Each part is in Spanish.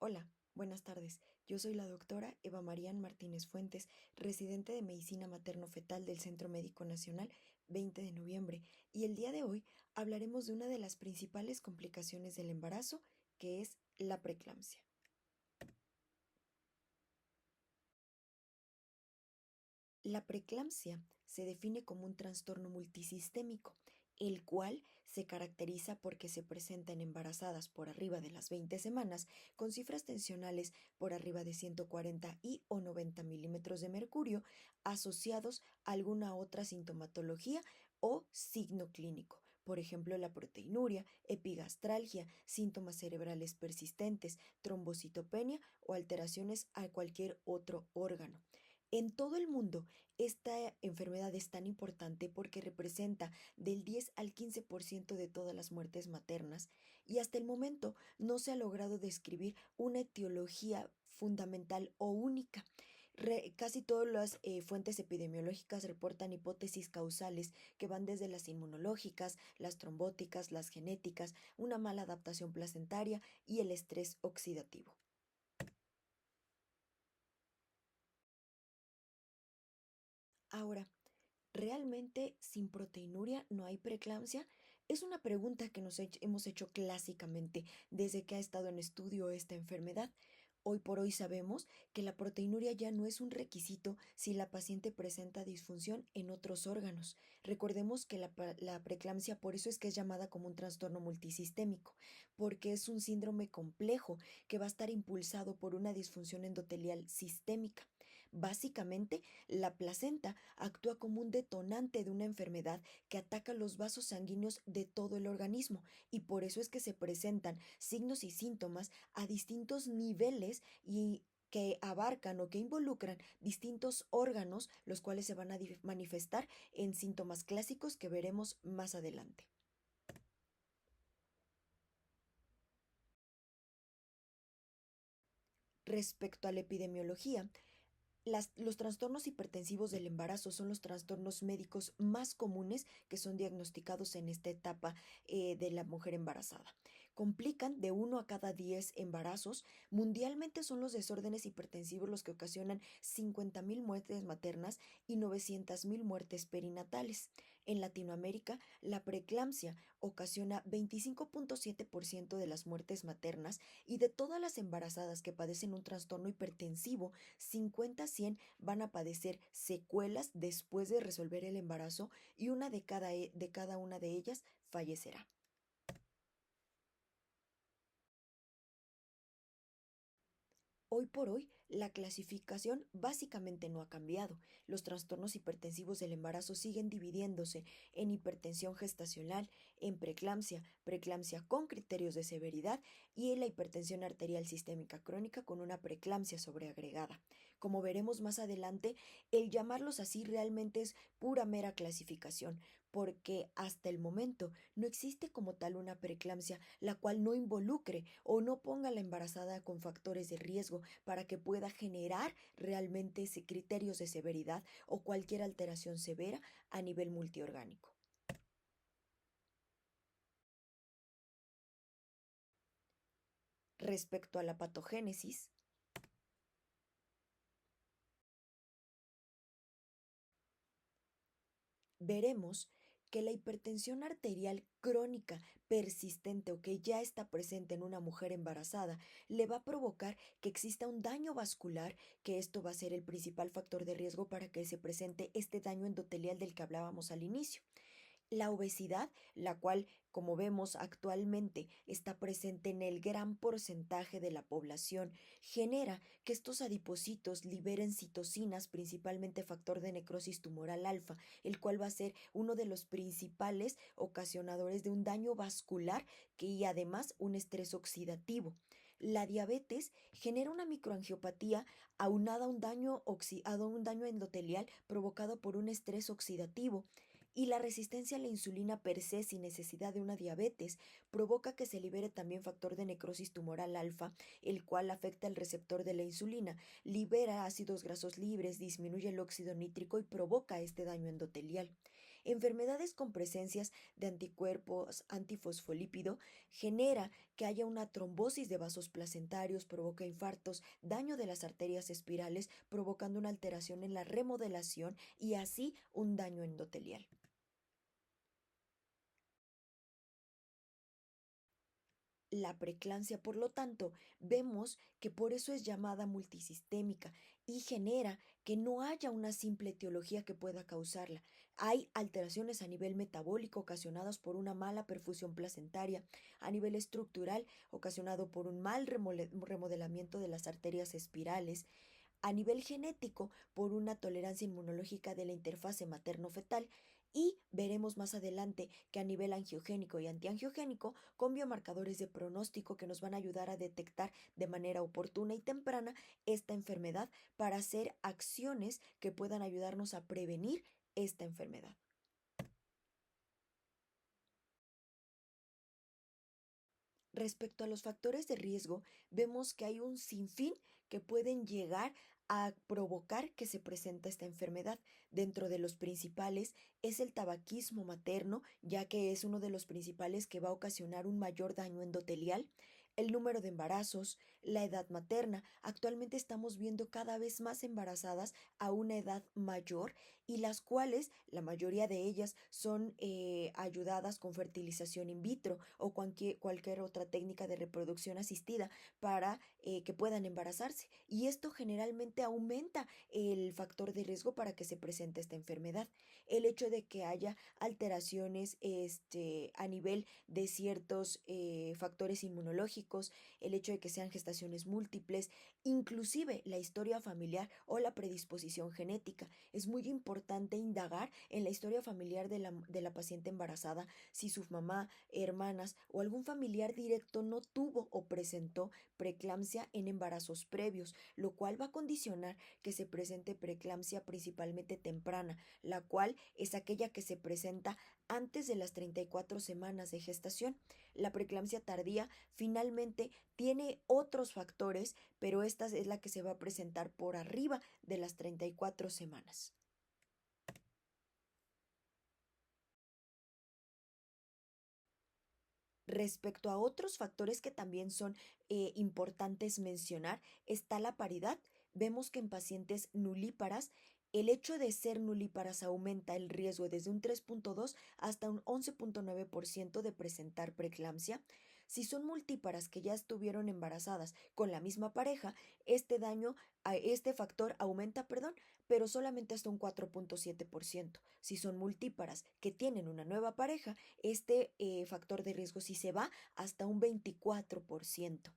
Hola, buenas tardes. Yo soy la doctora Eva Marían Martínez Fuentes, residente de Medicina Materno-Fetal del Centro Médico Nacional 20 de noviembre, y el día de hoy hablaremos de una de las principales complicaciones del embarazo, que es la preeclampsia. La preeclampsia se define como un trastorno multisistémico, el cual se caracteriza porque se presenta en embarazadas por arriba de las 20 semanas con cifras tensionales por arriba de 140 y o 90 milímetros de mercurio asociados a alguna otra sintomatología o signo clínico, por ejemplo la proteinuria, epigastralgia, síntomas cerebrales persistentes, trombocitopenia o alteraciones a cualquier otro órgano. En todo el mundo, esta enfermedad es tan importante porque representa del 10 al 15% de todas las muertes maternas y hasta el momento no se ha logrado describir una etiología fundamental o única. Casi todas las fuentes epidemiológicas reportan hipótesis causales que van desde las inmunológicas, las trombóticas, las genéticas, una mala adaptación placentaria y el estrés oxidativo. Ahora, ¿realmente sin proteinuria no hay preeclampsia? Es una pregunta que hemos hecho clásicamente desde que ha estado en estudio esta enfermedad. Hoy por hoy sabemos que la proteinuria ya no es un requisito si la paciente presenta disfunción en otros órganos. Recordemos que la preeclampsia por eso es que es llamada como un trastorno multisistémico, porque es un síndrome complejo que va a estar impulsado por una disfunción endotelial sistémica. Básicamente, la placenta actúa como un detonante de una enfermedad que ataca los vasos sanguíneos de todo el organismo y por eso es que se presentan signos y síntomas a distintos niveles y que abarcan o que involucran distintos órganos, los cuales se van a manifestar en síntomas clásicos que veremos más adelante. Respecto a la epidemiología, los trastornos hipertensivos del embarazo son los trastornos médicos más comunes que son diagnosticados en esta etapa de la mujer embarazada. Complican de 1 a cada 10 embarazos. Mundialmente son los desórdenes hipertensivos los que ocasionan 50,000 muertes maternas y 900,000 muertes perinatales. En Latinoamérica, la preeclampsia ocasiona 25,7% de las muertes maternas y de todas las embarazadas que padecen un trastorno hipertensivo, 50 a 100 van a padecer secuelas después de resolver el embarazo y una de cada una de ellas fallecerá. Hoy por hoy, la clasificación básicamente no ha cambiado. Los trastornos hipertensivos del embarazo siguen dividiéndose en hipertensión gestacional, en preeclampsia, preeclampsia con criterios de severidad y en la hipertensión arterial sistémica crónica con una preeclampsia sobreagregada. Como veremos más adelante, el llamarlos así realmente es pura mera clasificación, porque hasta el momento no existe como tal una preeclampsia la cual no involucre o no ponga a la embarazada con factores de riesgo para que pueda generar realmente criterios de severidad o cualquier alteración severa a nivel multiorgánico. Respecto a la patogénesis, veremos que la hipertensión arterial crónica persistente o que ya está presente en una mujer embarazada le va a provocar que exista un daño vascular, que esto va a ser el principal factor de riesgo para que se presente este daño endotelial del que hablábamos al inicio. La obesidad, la cual, como vemos actualmente, está presente en el gran porcentaje de la población, genera que estos adipocitos liberen citocinas, principalmente factor de necrosis tumoral alfa, el cual va a ser uno de los principales ocasionadores de un daño vascular y además un estrés oxidativo. La diabetes genera una microangiopatía aunada a un daño endotelial provocado por un estrés oxidativo. Y la resistencia a la insulina per se sin necesidad de una diabetes provoca que se libere también factor de necrosis tumoral alfa, el cual afecta el receptor de la insulina, libera ácidos grasos libres, disminuye el óxido nítrico y provoca este daño endotelial. Enfermedades con presencias de anticuerpos antifosfolípido genera que haya una trombosis de vasos placentarios, provoca infartos, daño de las arterias espirales, provocando una alteración en la remodelación y así un daño endotelial. La preeclampsia, por lo tanto, vemos que por eso es llamada multisistémica y genera que no haya una simple etiología que pueda causarla. Hay alteraciones a nivel metabólico ocasionadas por una mala perfusión placentaria, a nivel estructural ocasionado por un mal remodelamiento de las arterias espirales, a nivel genético por una tolerancia inmunológica de la interfase materno-fetal y veremos más adelante que a nivel angiogénico y antiangiogénico con biomarcadores de pronóstico que nos van a ayudar a detectar de manera oportuna y temprana esta enfermedad para hacer acciones que puedan ayudarnos a prevenir esta enfermedad. Respecto a los factores de riesgo, vemos que hay un sinfín que pueden llegar a provocar que se presente esta enfermedad. Dentro de los principales es el tabaquismo materno, ya que es uno de los principales que va a ocasionar un mayor daño endotelial. El número de embarazos, la edad materna. Actualmente estamos viendo cada vez más embarazadas a una edad mayor y las cuales, la mayoría de ellas, son ayudadas con fertilización in vitro o cualquier otra técnica de reproducción asistida para que puedan embarazarse. Y esto generalmente aumenta el factor de riesgo para que se presente esta enfermedad. El hecho de que haya alteraciones a nivel de ciertos factores inmunológicos, el hecho de que sean gestaciones múltiples, inclusive la historia familiar o la predisposición genética. Es muy importante indagar en la historia familiar de la paciente embarazada, si su mamá, hermanas o algún familiar directo no tuvo o presentó preeclampsia en embarazos previos, lo cual va a condicionar que se presente preeclampsia principalmente temprana, la cual es aquella que se presenta antes de las 34 semanas de gestación. La preeclampsia tardía finalmente tiene otros factores, pero esta es la que se va a presentar por arriba de las 34 semanas. Respecto a otros factores que también son importantes mencionar, está la paridad. Vemos que en pacientes nulíparas, el hecho de ser nulíparas aumenta el riesgo desde un 3,2 hasta un 11,9% de presentar preeclampsia. Si son multíparas que ya estuvieron embarazadas con la misma pareja, este factor aumenta, perdón, pero solamente hasta un 4,7%. Si son multíparas que tienen una nueva pareja, este factor de riesgo sí se va hasta un 24%.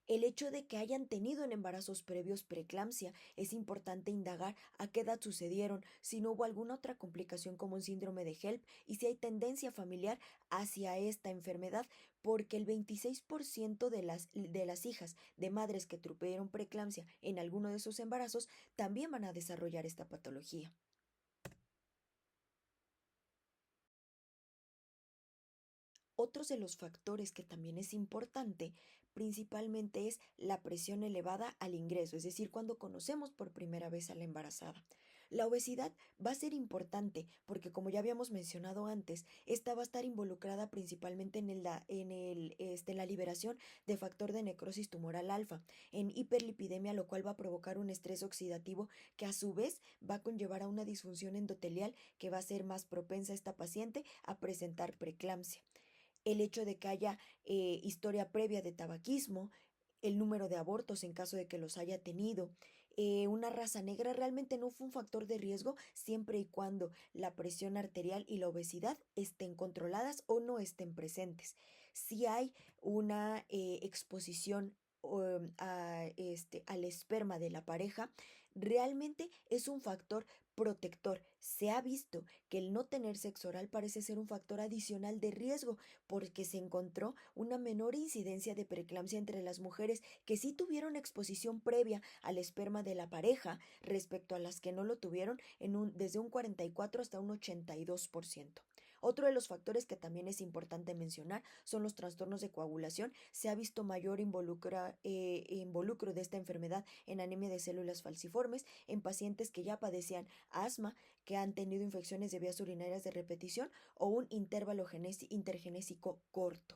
El hecho de que hayan tenido en embarazos previos preeclampsia, es importante indagar a qué edad sucedieron, si no hubo alguna otra complicación como un síndrome de HELP y si hay tendencia familiar hacia esta enfermedad, porque el 26% de las hijas de madres que tuvieron preeclampsia en alguno de sus embarazos también van a desarrollar esta patología. Otros de los factores que también es importante, principalmente es la presión elevada al ingreso, es decir, cuando conocemos por primera vez a la embarazada. La obesidad va a ser importante porque, como ya habíamos mencionado antes, esta va a estar involucrada principalmente en la liberación de factor de necrosis tumoral alfa, en hiperlipidemia, lo cual va a provocar un estrés oxidativo que a su vez va a conllevar a una disfunción endotelial que va a ser más propensa a esta paciente a presentar preeclampsia. El hecho de que haya historia previa de tabaquismo, el número de abortos en caso de que los haya tenido. Una raza negra realmente no fue un factor de riesgo siempre y cuando la presión arterial y la obesidad estén controladas o no estén presentes. Si hay una exposición al esperma de la pareja, realmente es un factor protector. Se ha visto que el no tener sexo oral parece ser un factor adicional de riesgo porque se encontró una menor incidencia de preeclampsia entre las mujeres que sí tuvieron exposición previa al esperma de la pareja respecto a las que no lo tuvieron desde un 44 hasta un 82%. Otro de los factores que también es importante mencionar son los trastornos de coagulación. Se ha visto mayor involucro de esta enfermedad en anemia de células falciformes en pacientes que ya padecían asma, que han tenido infecciones de vías urinarias de repetición o un intervalo intergenésico corto.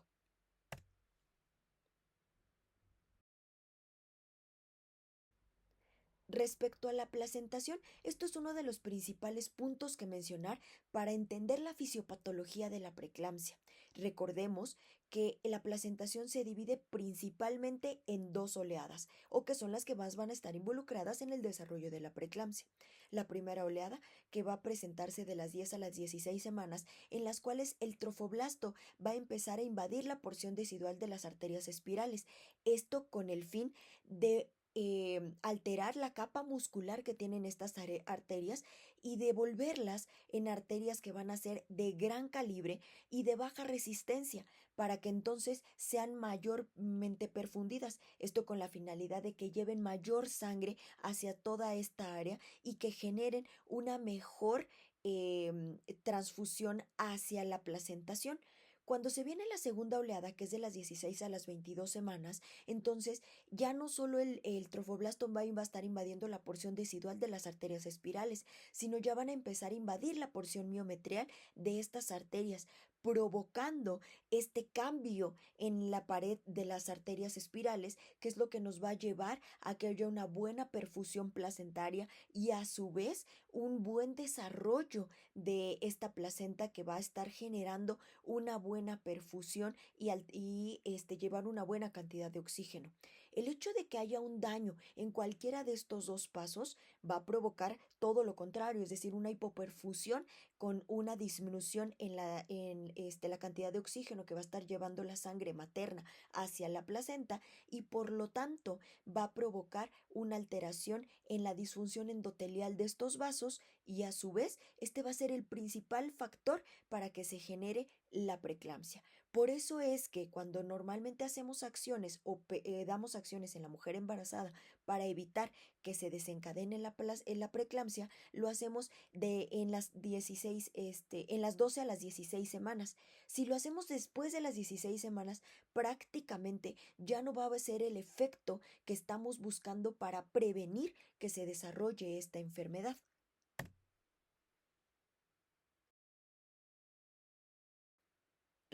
Respecto a la placentación, esto es uno de los principales puntos que mencionar para entender la fisiopatología de la preeclampsia. Recordemos que la placentación se divide principalmente en dos oleadas, o que son las que más van a estar involucradas en el desarrollo de la preeclampsia. La primera oleada, que va a presentarse de las 10 a las 16 semanas, en las cuales el trofoblasto va a empezar a invadir la porción decidual de las arterias espirales. Esto con el fin de alterar la capa muscular que tienen estas arterias y devolverlas en arterias que van a ser de gran calibre y de baja resistencia para que entonces sean mayormente perfundidas. Esto con la finalidad de que lleven mayor sangre hacia toda esta área y que generen una mejor transfusión hacia la placentación. Cuando se viene la segunda oleada, que es de las 16 a las 22 semanas, entonces ya no solo el trofoblasto va a estar invadiendo la porción decidual de las arterias espirales, sino ya van a empezar a invadir la porción miometrial de estas arterias, provocando este cambio en la pared de las arterias espirales, que es lo que nos va a llevar a que haya una buena perfusión placentaria y a su vez un buen desarrollo de esta placenta que va a estar generando una buena perfusión y llevar una buena cantidad de oxígeno. El hecho de que haya un daño en cualquiera de estos dos pasos va a provocar todo lo contrario, es decir, una hipoperfusión con una disminución la cantidad de oxígeno que va a estar llevando la sangre materna hacia la placenta y por lo tanto va a provocar una alteración en la disfunción endotelial de estos vasos y a su vez este va a ser el principal factor para que se genere la preeclampsia. Por eso es que cuando normalmente hacemos acciones o damos acciones en la mujer embarazada para evitar que se desencadene la preeclampsia, lo hacemos en las 16, en las 12 a las 16 semanas. Si lo hacemos después de las 16 semanas, prácticamente ya no va a ser el efecto que estamos buscando para prevenir que se desarrolle esta enfermedad.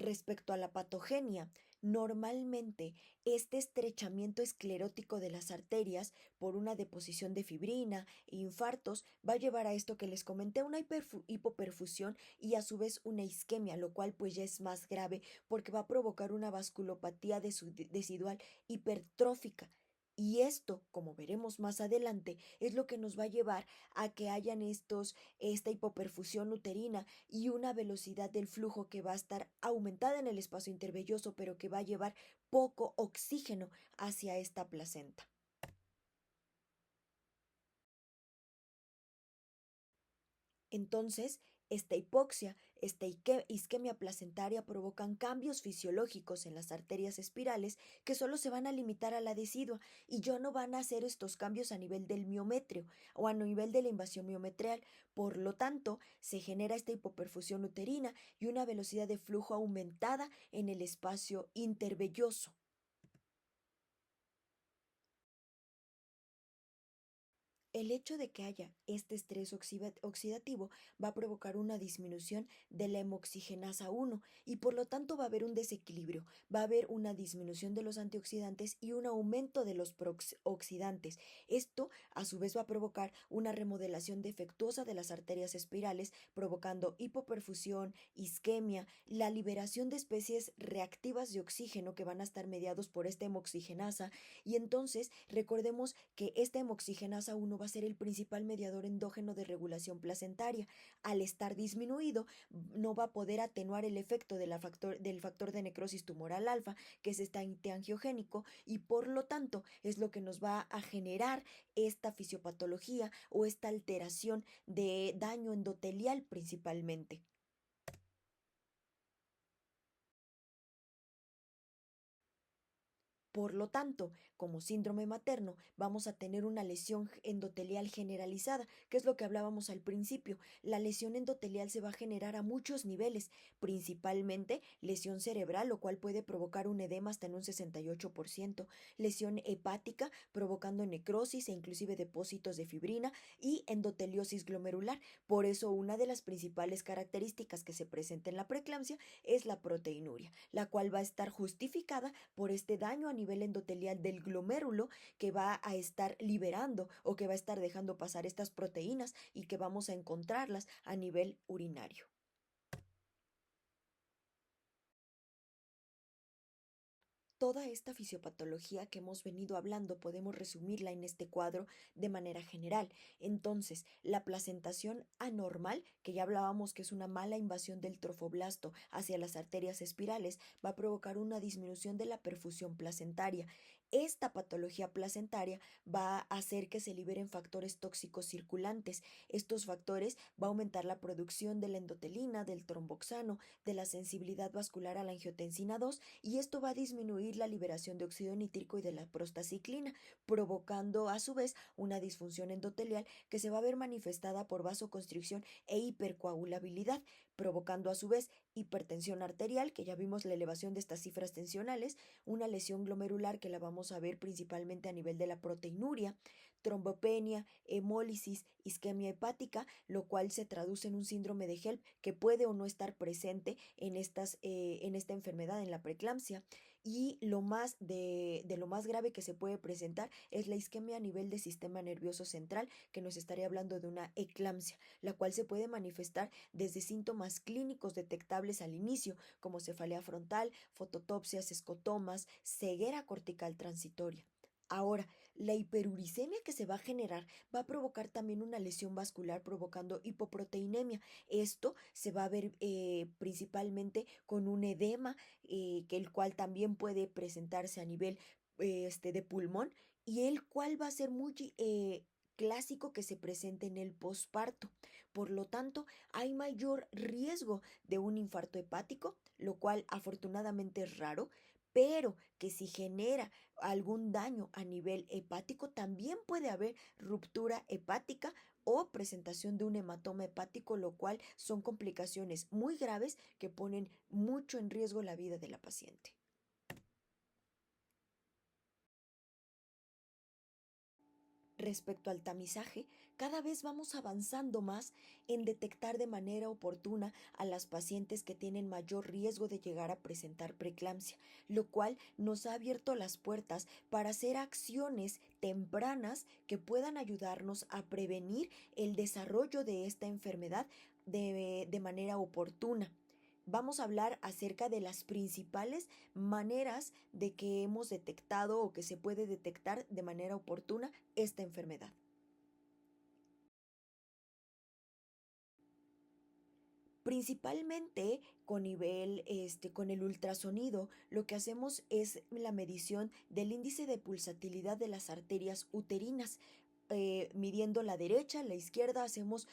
Respecto a la patogenia, normalmente este estrechamiento esclerótico de las arterias por una deposición de fibrina e infartos va a llevar a esto que les comenté, una hipoperfusión y a su vez una isquemia, lo cual pues ya es más grave porque va a provocar una vasculopatía decidual hipertrófica. Y esto, como veremos más adelante, es lo que nos va a llevar a que hayan esta hipoperfusión uterina y una velocidad del flujo que va a estar aumentada en el espacio intervelloso, pero que va a llevar poco oxígeno hacia esta placenta. Entonces, esta hipoxia, esta isquemia placentaria provocan cambios fisiológicos en las arterias espirales que solo se van a limitar a la decidua y ya no van a hacer estos cambios a nivel del miometrio o a nivel de la invasión miometrial. Por lo tanto, se genera esta hipoperfusión uterina y una velocidad de flujo aumentada en el espacio intervelloso. El hecho de que haya este estrés oxidativo va a provocar una disminución de la hemoxigenasa 1 y por lo tanto va a haber un desequilibrio, va a haber una disminución de los antioxidantes y un aumento de los prooxidantes. Esto a su vez va a provocar una remodelación defectuosa de las arterias espirales, provocando hipoperfusión, isquemia, la liberación de especies reactivas de oxígeno que van a estar mediados por esta hemoxigenasa y entonces recordemos que esta hemoxigenasa 1 va a ser el principal mediador endógeno de regulación placentaria. Al estar disminuido, no va a poder atenuar el efecto del factor de necrosis tumoral alfa, que es este antiangiogénico, y por lo tanto es lo que nos va a generar esta fisiopatología o esta alteración de daño endotelial principalmente. Por lo tanto, como síndrome materno, vamos a tener una lesión endotelial generalizada, que es lo que hablábamos al principio. La lesión endotelial se va a generar a muchos niveles, principalmente lesión cerebral, lo cual puede provocar un edema hasta en un 68%, lesión hepática, provocando necrosis e inclusive depósitos de fibrina y endoteliosis glomerular. Por eso, una de las principales características que se presenta en la preeclampsia es la proteinuria, la cual va a estar justificada por este daño a nivel endotelial del glomérulo que va a estar liberando o que va a estar dejando pasar estas proteínas y que vamos a encontrarlas a nivel urinario. Toda esta fisiopatología que hemos venido hablando podemos resumirla en este cuadro de manera general. Entonces, la placentación anormal, que ya hablábamos que es una mala invasión del trofoblasto hacia las arterias espirales, va a provocar una disminución de la perfusión placentaria. Esta patología placentaria va a hacer que se liberen factores tóxicos circulantes. Estos factores va a aumentar la producción de la endotelina, del tromboxano, de la sensibilidad vascular a la angiotensina 2 y esto va a disminuir la liberación de óxido nítrico y de la prostaciclina, provocando a su vez una disfunción endotelial que se va a ver manifestada por vasoconstricción e hipercoagulabilidad, provocando a su vez hipertensión arterial, que ya vimos la elevación de estas cifras tensionales, una lesión glomerular que la vamos a ver principalmente a nivel de la proteinuria, trombopenia, hemólisis, isquemia hepática, lo cual se traduce en un síndrome de HELP que puede o no estar presente en esta enfermedad, en la preeclampsia. Y de lo más grave que se puede presentar es la isquemia a nivel del sistema nervioso central, que nos estaría hablando de una eclampsia, la cual se puede manifestar desde síntomas clínicos detectables al inicio, como cefalea frontal, fototopsias, escotomas, ceguera cortical transitoria. Ahora, la hiperuricemia que se va a generar va a provocar también una lesión vascular provocando hipoproteinemia. Esto se va a ver principalmente con un edema, que el cual también puede presentarse a nivel de pulmón y el cual va a ser muy clásico que se presente en el posparto. Por lo tanto, hay mayor riesgo de un infarto hepático, lo cual afortunadamente es raro, pero que si genera algún daño a nivel hepático, también puede haber ruptura hepática o presentación de un hematoma hepático, lo cual son complicaciones muy graves que ponen mucho en riesgo la vida de la paciente. Respecto al tamizaje, cada vez vamos avanzando más en detectar de manera oportuna a las pacientes que tienen mayor riesgo de llegar a presentar preeclampsia, lo cual nos ha abierto las puertas para hacer acciones tempranas que puedan ayudarnos a prevenir el desarrollo de esta enfermedad de manera oportuna. Vamos a hablar acerca de las principales maneras de que hemos detectado o que se puede detectar de manera oportuna esta enfermedad. Principalmente con el ultrasonido, lo que hacemos es la medición del índice de pulsatilidad de las arterias uterinas. Midiendo la derecha, la izquierda, hacemos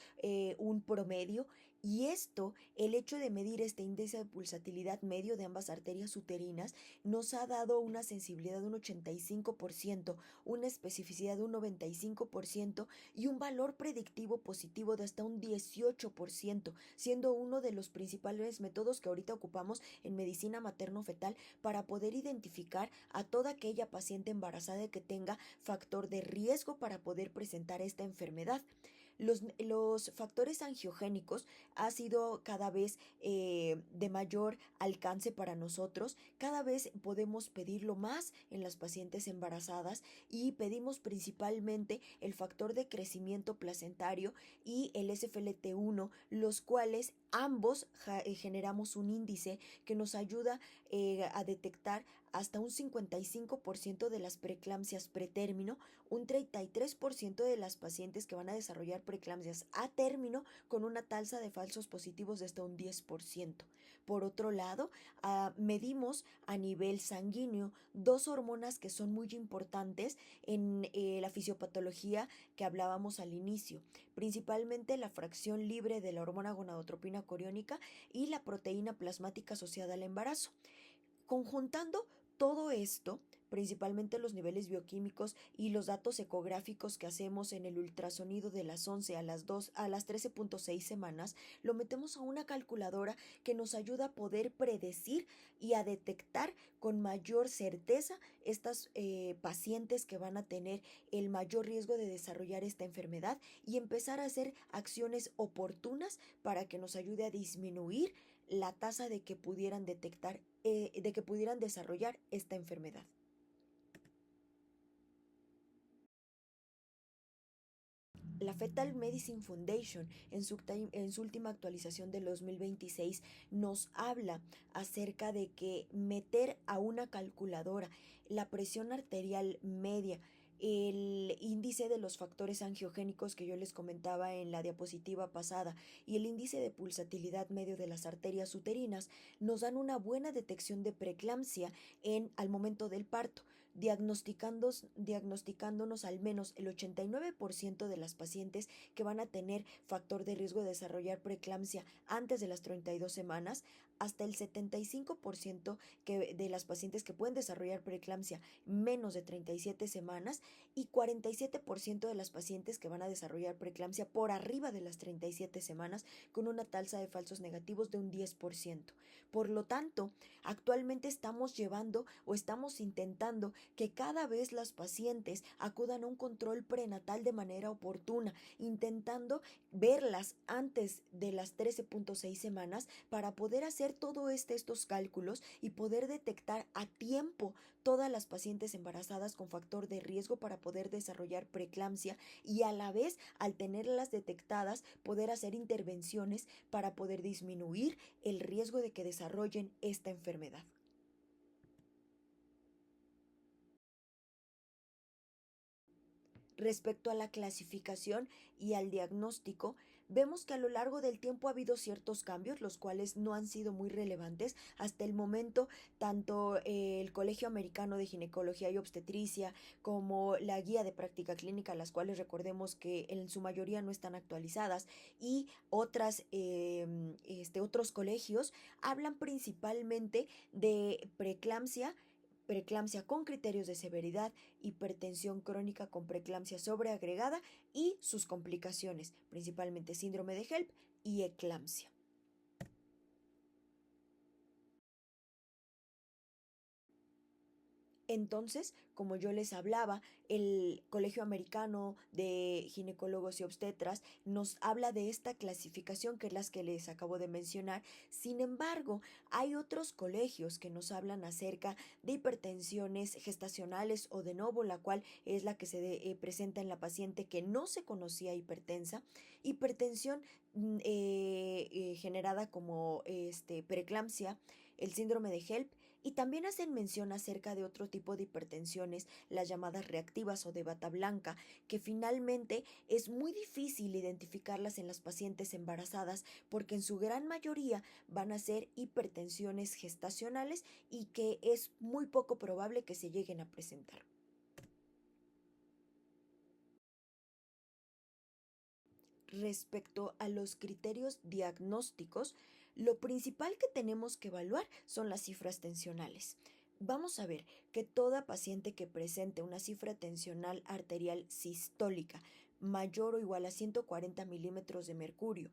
un promedio y esto, el hecho de medir este índice de pulsatilidad medio de ambas arterias uterinas, nos ha dado una sensibilidad de un 85%, una especificidad de un 95% y un valor predictivo positivo de hasta un 18%, siendo uno de los principales métodos que ahorita ocupamos en medicina materno-fetal para poder identificar a toda aquella paciente embarazada que tenga factor de riesgo para poder presentar esta enfermedad. Los factores angiogénicos ha sido cada vez de mayor alcance para nosotros. Cada vez podemos pedirlo más en las pacientes embarazadas y pedimos principalmente el factor de crecimiento placentario y el SFLT1, los cuales ambos generamos un índice que nos ayuda a detectar hasta un 55% de las preeclampsias pretérmino, un 33% de las pacientes que van a desarrollar preeclampsias a término con una tasa de falsos positivos de hasta un 10%. Por otro lado, medimos a nivel sanguíneo dos hormonas que son muy importantes en la fisiopatología que hablábamos al inicio, principalmente la fracción libre de la hormona gonadotropina coriónica y la proteína plasmática asociada al embarazo. Conjuntando todo esto, principalmente los niveles bioquímicos y los datos ecográficos que hacemos en el ultrasonido de las 11 a las 2 a las 13.6 semanas, lo metemos a una calculadora que nos ayuda a poder predecir y a detectar con mayor certeza estas pacientes que van a tener el mayor riesgo de desarrollar esta enfermedad y empezar a hacer acciones oportunas para que nos ayude a disminuir la tasa de que pudieran detectar, de que pudieran desarrollar esta enfermedad. La Fetal Medicine Foundation, en su última actualización del 2026, nos habla acerca de que meter a una calculadora la presión arterial media, el índice de los factores angiogénicos que yo les comentaba en la diapositiva pasada y el índice de pulsatilidad medio de las arterias uterinas nos dan una buena detección de preeclampsia al momento del parto, diagnosticándonos al menos el 89% de las pacientes que van a tener factor de riesgo de desarrollar preeclampsia antes de las 32 semanas, hasta el 75% de las pacientes que pueden desarrollar preeclampsia menos de 37 semanas y 47% de las pacientes que van a desarrollar preeclampsia por arriba de las 37 semanas con una tasa de falsos negativos de un 10%. Por lo tanto, actualmente estamos llevando o estamos intentando que cada vez las pacientes acudan a un control prenatal de manera oportuna, intentando verlas antes de las 13.6 semanas para poder hacer todos estos cálculos y poder detectar a tiempo todas las pacientes embarazadas con factor de riesgo para poder desarrollar preeclampsia y a la vez, al tenerlas detectadas, poder hacer intervenciones para poder disminuir el riesgo de que desarrollen esta enfermedad. Respecto a la clasificación y al diagnóstico, vemos que a lo largo del tiempo ha habido ciertos cambios, los cuales no han sido muy relevantes. Hasta el momento, tanto el Colegio Americano de Ginecología y Obstetricia como la Guía de Práctica Clínica, las cuales recordemos que en su mayoría no están actualizadas, y otros colegios hablan principalmente de preeclampsia con criterios de severidad, hipertensión crónica con preeclampsia sobreagregada y sus complicaciones, principalmente síndrome de HELP y eclampsia. Entonces, como yo les hablaba, el Colegio Americano de Ginecólogos y Obstetras nos habla de esta clasificación que es las que les acabo de mencionar. Sin embargo, hay otros colegios que nos hablan acerca de hipertensiones gestacionales o de novo, la cual es la que se presenta en la paciente que no se conocía hipertensa, hipertensión generada como preeclampsia, el síndrome de HELP, y también hacen mención acerca de otro tipo de hipertensiones, las llamadas reactivas o de bata blanca, que finalmente es muy difícil identificarlas en las pacientes embarazadas porque en su gran mayoría van a ser hipertensiones gestacionales y que es muy poco probable que se lleguen a presentar. Respecto a los criterios diagnósticos, lo principal que tenemos que evaluar son las cifras tensionales. Vamos a ver que toda paciente que presente una cifra tensional arterial sistólica mayor o igual a 140 milímetros de mercurio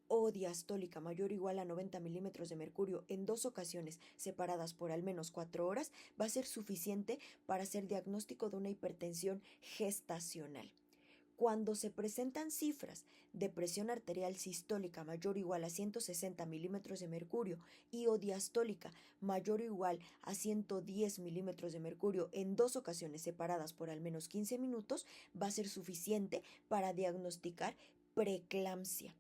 o diastólica mayor o igual a 90 milímetros de mercurio en dos ocasiones separadas por al menos 4 horas va a ser suficiente para hacer diagnóstico de una hipertensión gestacional. Cuando se presentan cifras de presión arterial sistólica mayor o igual a 160 milímetros de mercurio o diastólica mayor o igual a 110 milímetros de mercurio en dos ocasiones separadas por al menos 15 minutos, va a ser suficiente para diagnosticar preeclampsia.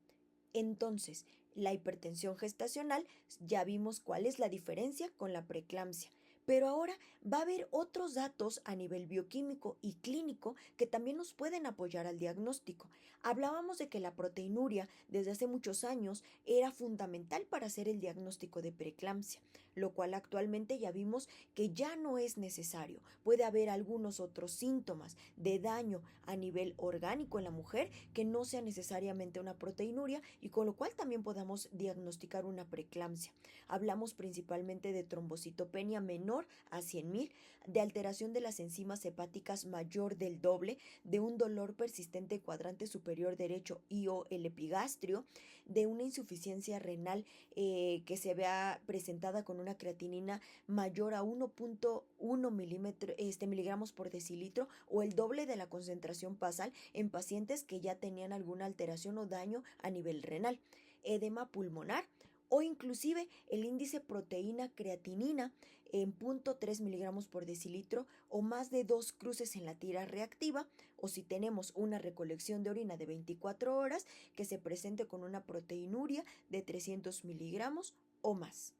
Entonces, la hipertensión gestacional, ya vimos cuál es la diferencia con la preeclampsia. Pero ahora va a haber otros datos a nivel bioquímico y clínico que también nos pueden apoyar al diagnóstico. Hablábamos de que la proteinuria desde hace muchos años era fundamental para hacer el diagnóstico de preeclampsia. lo cual actualmente ya vimos que ya no es necesario. Puede haber algunos otros síntomas de daño a nivel orgánico en la mujer que no sea necesariamente una proteinuria y con lo cual también podamos diagnosticar una preeclampsia. Hablamos principalmente de trombocitopenia menor a 100.000, de alteración de las enzimas hepáticas mayor del doble, de un dolor persistente cuadrante superior derecho y o el epigastrio, de una insuficiencia renal que se vea presentada con una creatinina mayor a 1.1 miligramos por decilitro o el doble de la concentración basal en pacientes que ya tenían alguna alteración o daño a nivel renal, edema pulmonar o inclusive el índice proteína creatinina en 0.3 miligramos por decilitro o más de 2 cruces en la tira reactiva, o si tenemos una recolección de orina de 24 horas que se presente con una proteinuria de 300 miligramos o más.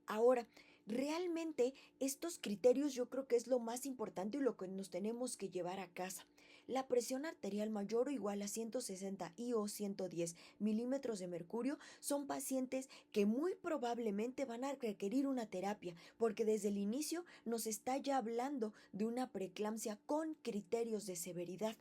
Ahora, realmente estos criterios yo creo que es lo más importante y lo que nos tenemos que llevar a casa. La presión arterial mayor o igual a 160 y o 110 milímetros de mercurio son pacientes que muy probablemente van a requerir una terapia porque desde el inicio nos está ya hablando de una preeclampsia con criterios de severidad.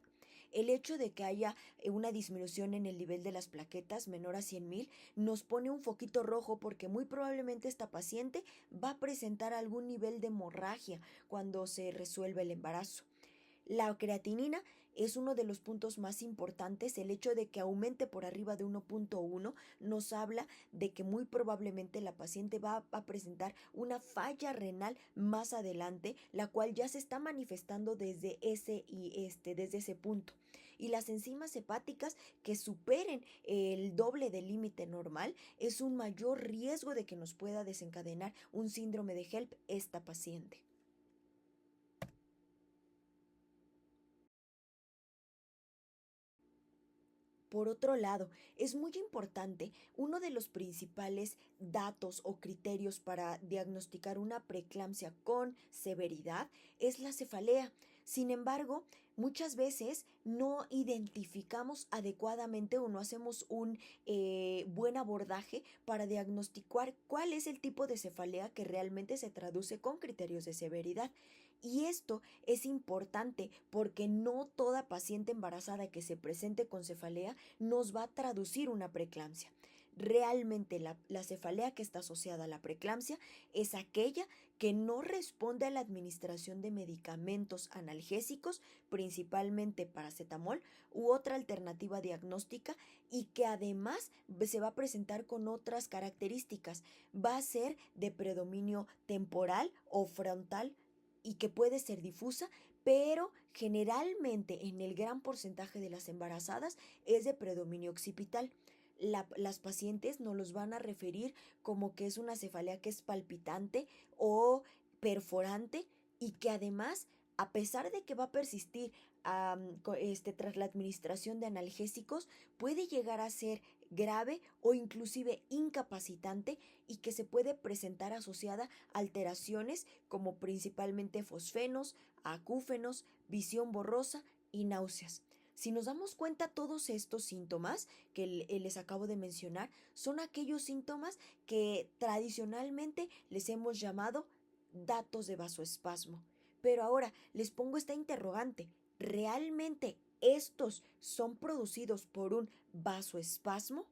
El hecho de que haya una disminución en el nivel de las plaquetas menor a 100.000 nos pone un foquito rojo porque muy probablemente esta paciente va a presentar algún nivel de hemorragia cuando se resuelva el embarazo. La creatinina es uno de los puntos más importantes. El hecho de que aumente por arriba de 1.1 nos habla de que muy probablemente la paciente va a presentar una falla renal más adelante, la cual ya se está manifestando desde ese punto. Y las enzimas hepáticas que superen el doble del límite normal es un mayor riesgo de que nos pueda desencadenar un síndrome de HELP esta paciente. Por otro lado, es muy importante, uno de los principales datos o criterios para diagnosticar una preeclampsia con severidad es la cefalea. Sin embargo, muchas veces no identificamos adecuadamente o no hacemos un buen abordaje para diagnosticar cuál es el tipo de cefalea que realmente se traduce con criterios de severidad. Y esto es importante porque no toda paciente embarazada que se presente con cefalea nos va a traducir una preeclampsia. Realmente la cefalea que está asociada a la preeclampsia es aquella que no responde a la administración de medicamentos analgésicos, principalmente paracetamol u otra alternativa diagnóstica, y que además se va a presentar con otras características. Va a ser de predominio temporal o frontal y que puede ser difusa, pero generalmente en el gran porcentaje de las embarazadas es de predominio occipital. Las pacientes nos los van a referir como que es una cefalea que es palpitante o perforante y que además, a pesar de que va a persistir tras la administración de analgésicos, puede llegar a ser grave o inclusive incapacitante y que se puede presentar asociada a alteraciones como principalmente fosfenos, acúfenos, visión borrosa y náuseas. Si nos damos cuenta, todos estos síntomas que les acabo de mencionar son aquellos síntomas que tradicionalmente les hemos llamado datos de vasoespasmo. Pero ahora les pongo esta interrogante. ¿Realmente estos son producidos por un vasoespasmo?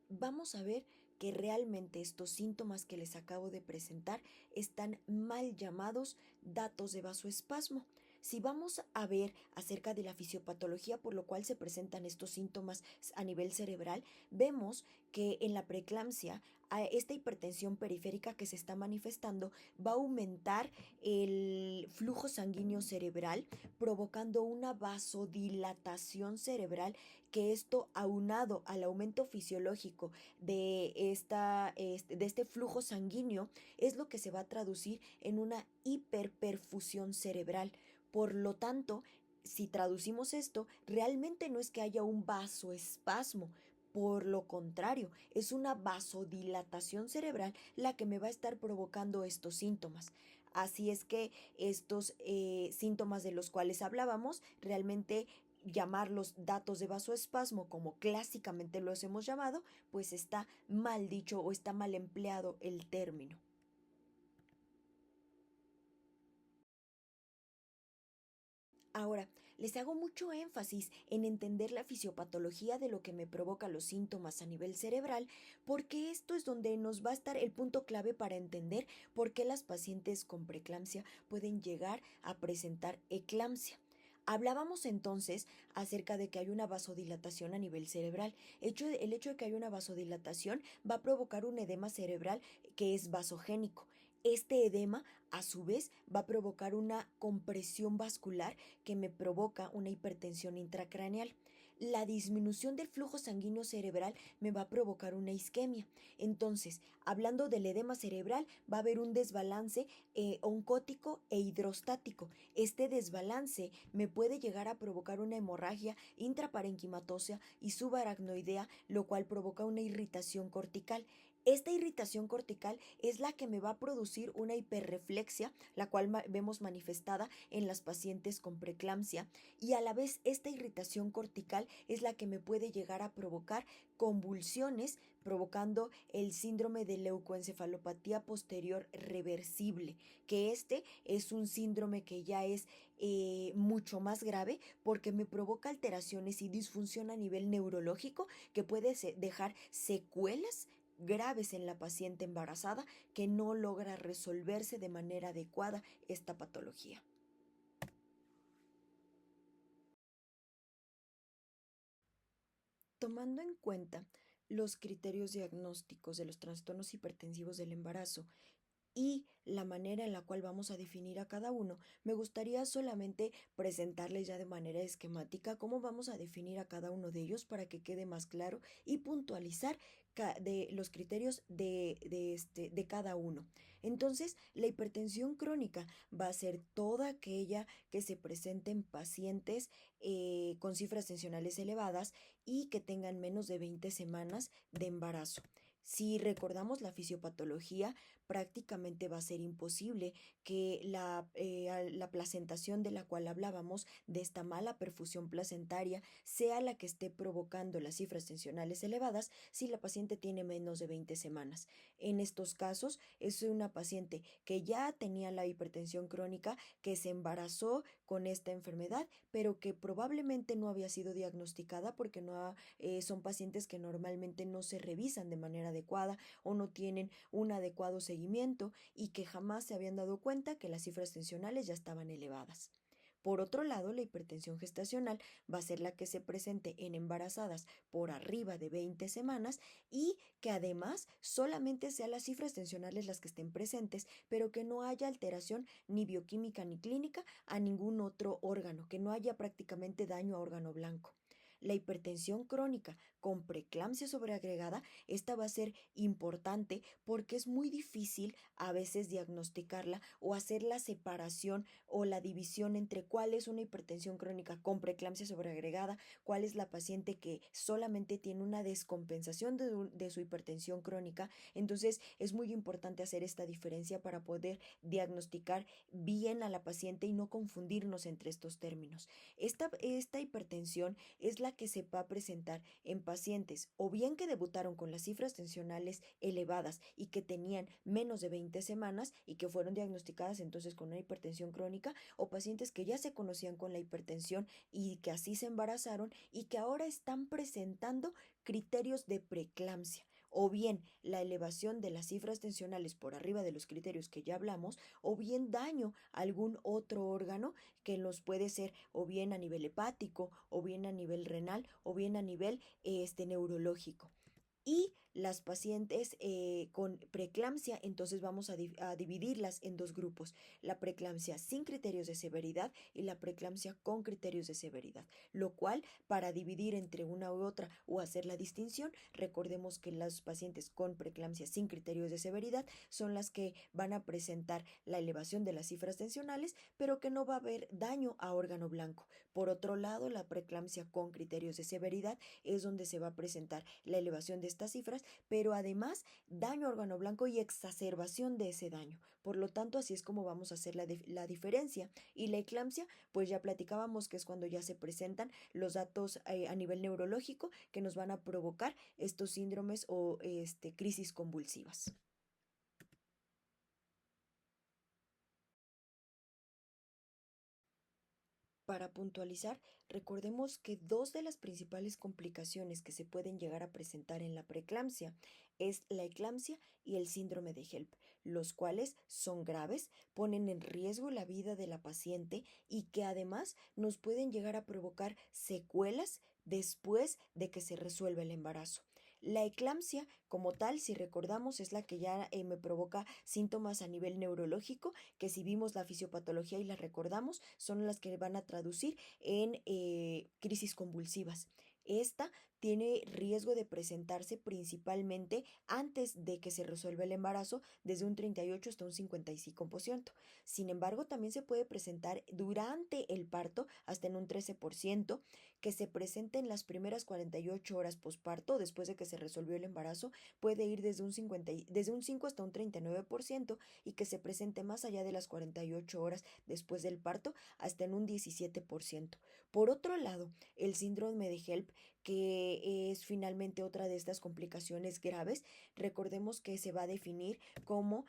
Vamos a ver que realmente estos síntomas que les acabo de presentar están mal llamados datos de vasoespasmo. Si vamos a ver acerca de la fisiopatología por lo cual se presentan estos síntomas a nivel cerebral, vemos que en la preeclampsia esta hipertensión periférica que se está manifestando va a aumentar el flujo sanguíneo cerebral, provocando una vasodilatación cerebral, que esto aunado al aumento fisiológico de este flujo sanguíneo es lo que se va a traducir en una hiperperfusión cerebral. Por lo tanto, si traducimos esto, realmente no es que haya un vasoespasmo. Por lo contrario, es una vasodilatación cerebral la que me va a estar provocando estos síntomas. Así es que estos síntomas de los cuales hablábamos realmente llamarlos datos de vasoespasmo como clásicamente los hemos llamado, pues está mal dicho o está mal empleado el término. Ahora, les hago mucho énfasis en entender la fisiopatología de lo que me provoca los síntomas a nivel cerebral, porque esto es donde nos va a estar el punto clave para entender por qué las pacientes con preeclampsia pueden llegar a presentar eclampsia. Hablábamos entonces acerca de que hay una vasodilatación a nivel cerebral. El hecho de que haya una vasodilatación va a provocar un edema cerebral que es vasogénico. Este edema, a su vez, va a provocar una compresión vascular que me provoca una hipertensión intracraneal. La disminución del flujo sanguíneo cerebral me va a provocar una isquemia. Entonces, hablando del edema cerebral, va a haber un desbalance oncótico e hidrostático. Este desbalance me puede llegar a provocar una hemorragia intraparenquimatosa y subaracnoidea, lo cual provoca una irritación cortical. Esta irritación cortical es la que me va a producir una hiperreflexia, la cual vemos manifestada en las pacientes con preeclampsia, y a la vez esta irritación cortical es la que me puede llegar a provocar convulsiones, provocando el síndrome de leucoencefalopatía posterior reversible, que este es un síndrome que ya es mucho más grave porque me provoca alteraciones y disfunción a nivel neurológico que puede dejar secuelas graves en la paciente embarazada que no logra resolverse de manera adecuada esta patología. Tomando en cuenta los criterios diagnósticos de los trastornos hipertensivos del embarazo y la manera en la cual vamos a definir a cada uno, me gustaría solamente presentarles ya de manera esquemática cómo vamos a definir a cada uno de ellos para que quede más claro y puntualizar de los criterios de cada uno. Entonces, la hipertensión crónica va a ser toda aquella que se presente en pacientes con cifras tensionales elevadas y que tengan menos de 20 semanas de embarazo. Si recordamos la fisiopatología, prácticamente va a ser imposible que la placentación de la cual hablábamos, de esta mala perfusión placentaria, sea la que esté provocando las cifras tensionales elevadas si la paciente tiene menos de 20 semanas. En estos casos, es una paciente que ya tenía la hipertensión crónica, que se embarazó con esta enfermedad, pero que probablemente no había sido diagnosticada porque son pacientes que normalmente no se revisan de manera adecuada o no tienen un adecuado seguimiento y que jamás se habían dado cuenta que las cifras tensionales ya estaban elevadas. Por otro lado, la hipertensión gestacional va a ser la que se presente en embarazadas por arriba de 20 semanas y que además solamente sean las cifras tensionales las que estén presentes, pero que no haya alteración ni bioquímica ni clínica a ningún otro órgano, que no haya prácticamente daño a órgano blanco. La hipertensión crónica con preeclampsia sobreagregada, esta va a ser importante porque es muy difícil a veces diagnosticarla o hacer la separación o la división entre cuál es una hipertensión crónica con preeclampsia sobreagregada, cuál es la paciente que solamente tiene una descompensación de su hipertensión crónica. Entonces es muy importante hacer esta diferencia para poder diagnosticar bien a la paciente y no confundirnos entre estos términos. Esta hipertensión es la que se va a presentar en pacientes o bien que debutaron con las cifras tensionales elevadas y que tenían menos de 20 semanas y que fueron diagnosticadas entonces con una hipertensión crónica, o pacientes que ya se conocían con la hipertensión y que así se embarazaron y que ahora están presentando criterios de preeclampsia, o bien la elevación de las cifras tensionales por arriba de los criterios que ya hablamos, o bien daño a algún otro órgano que los puede ser o bien a nivel hepático, o bien a nivel renal, o bien a nivel neurológico. Y las pacientes con preeclampsia, entonces vamos a dividirlas en dos grupos: la preeclampsia sin criterios de severidad y la preeclampsia con criterios de severidad, lo cual, para dividir entre una u otra o hacer la distinción, recordemos que las pacientes con preeclampsia sin criterios de severidad son las que van a presentar la elevación de las cifras tensionales, pero que no va a haber daño a órgano blanco. Por otro lado, la preeclampsia con criterios de severidad es donde se va a presentar la elevación de estas cifras, pero además daño a órgano blanco y exacerbación de ese daño. Por lo tanto, así es como vamos a hacer la diferencia. Y la eclampsia, pues ya platicábamos que es cuando ya se presentan los datos a nivel neurológico que nos van a provocar estos síndromes o crisis convulsivas. Para puntualizar, recordemos que dos de las principales complicaciones que se pueden llegar a presentar en la preeclampsia es la eclampsia y el síndrome de HELP, los cuales son graves, ponen en riesgo la vida de la paciente y que además nos pueden llegar a provocar secuelas después de que se resuelva el embarazo. La eclampsia, como tal, si recordamos, es la que ya me provoca síntomas a nivel neurológico, que si vimos la fisiopatología y la recordamos, son las que van a traducir en crisis convulsivas. Esta tiene riesgo de presentarse principalmente antes de que se resuelva el embarazo, desde un 38 hasta un 55%. Sin embargo, también se puede presentar durante el parto, hasta en un 13%, que se presente en las primeras 48 horas posparto, después de que se resolvió el embarazo, puede ir desde un 5 hasta un 39%, y que se presente más allá de las 48 horas después del parto, hasta en un 17%. Por otro lado, el síndrome de HELP, que es finalmente otra de estas complicaciones graves, recordemos que se va a definir como